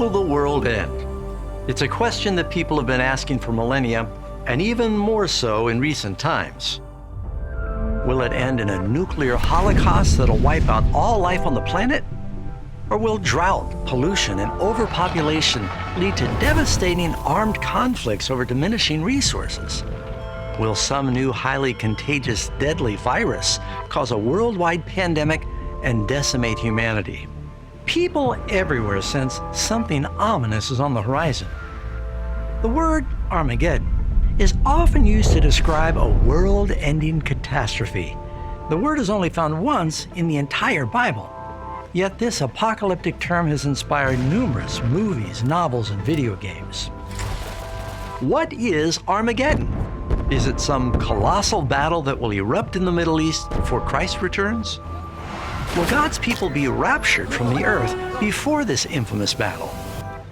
will the world end? It's a question that people have been asking for millennia, and even more so in recent times. Will it end in a nuclear holocaust that'll wipe out all life on the planet? Or will drought, pollution, and overpopulation lead to devastating armed conflicts over diminishing resources? Will some new highly contagious, deadly virus cause a worldwide pandemic and decimate humanity? People everywhere sense something ominous is on the horizon. The word Armageddon is often used to describe a world-ending catastrophe. The word is only found once in the entire Bible. Yet this apocalyptic term has inspired numerous movies, novels, and video games. What is Armageddon? Is it some colossal battle that will erupt in the Middle East before Christ returns? Will God's people be raptured from the earth before this infamous battle?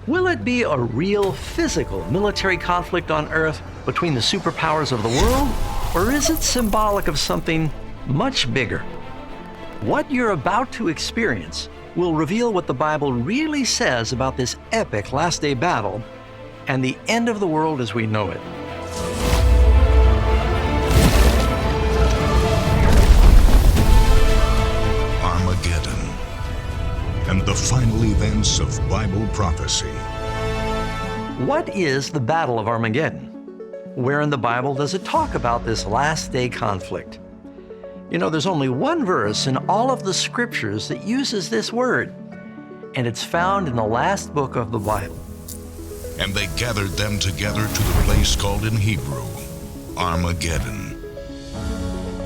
Will it be a real physical military conflict on earth between the superpowers of the world? Or is it symbolic of something much bigger? What you're about to experience will reveal what the Bible really says about this epic last day battle and the end of the world as we know it. Armageddon and the final events of Bible prophecy. What is the Battle of Armageddon? Where in the Bible does it talk about this last day conflict? You know, there's only one verse in all of the scriptures that uses this word, and it's found in the last book of the Bible. And they gathered them together to the place called in Hebrew, Armageddon.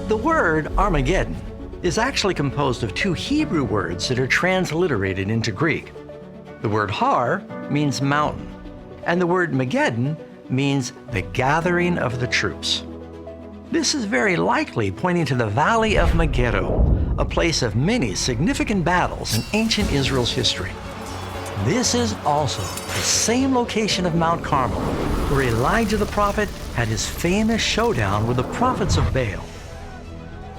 The word Armageddon is actually composed of two Hebrew words that are transliterated into Greek. The word Har means mountain, and the word Mageddon means the gathering of the troops. This is very likely pointing to the Valley of Megiddo, a place of many significant battles in ancient Israel's history. This is also the same location of Mount Carmel, where Elijah the prophet had his famous showdown with the prophets of Baal.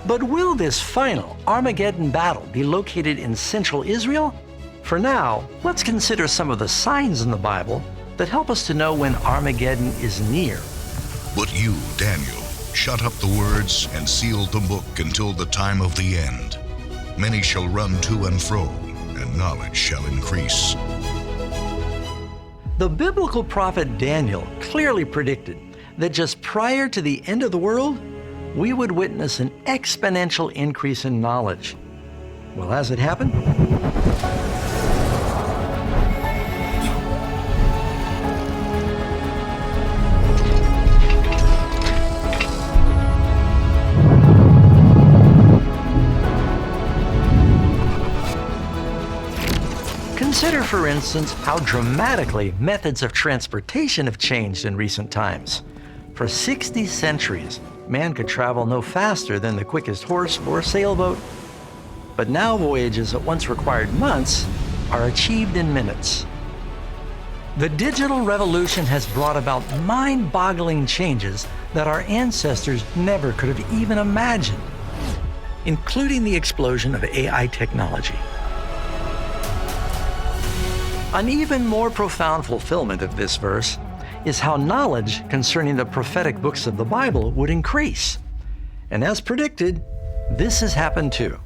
But will this final Armageddon battle be located in central Israel? For now, let's consider some of the signs in the Bible that help us to know when Armageddon is near. But you, Daniel, shut up the words and sealed the book until the time of the end. Many shall run to and fro, and knowledge shall increase. The biblical prophet Daniel clearly predicted that just prior to the end of the world, we would witness an exponential increase in knowledge. Well, has it happened? Consider, for instance, how dramatically methods of transportation have changed in recent times. For 60 centuries, man could travel no faster than the quickest horse or sailboat. But now voyages that once required months are achieved in minutes. The digital revolution has brought about mind-boggling changes that our ancestors never could have even imagined, including the explosion of AI technology. An even more profound fulfillment of this verse is how knowledge concerning the prophetic books of the Bible would increase. And as predicted, this has happened too.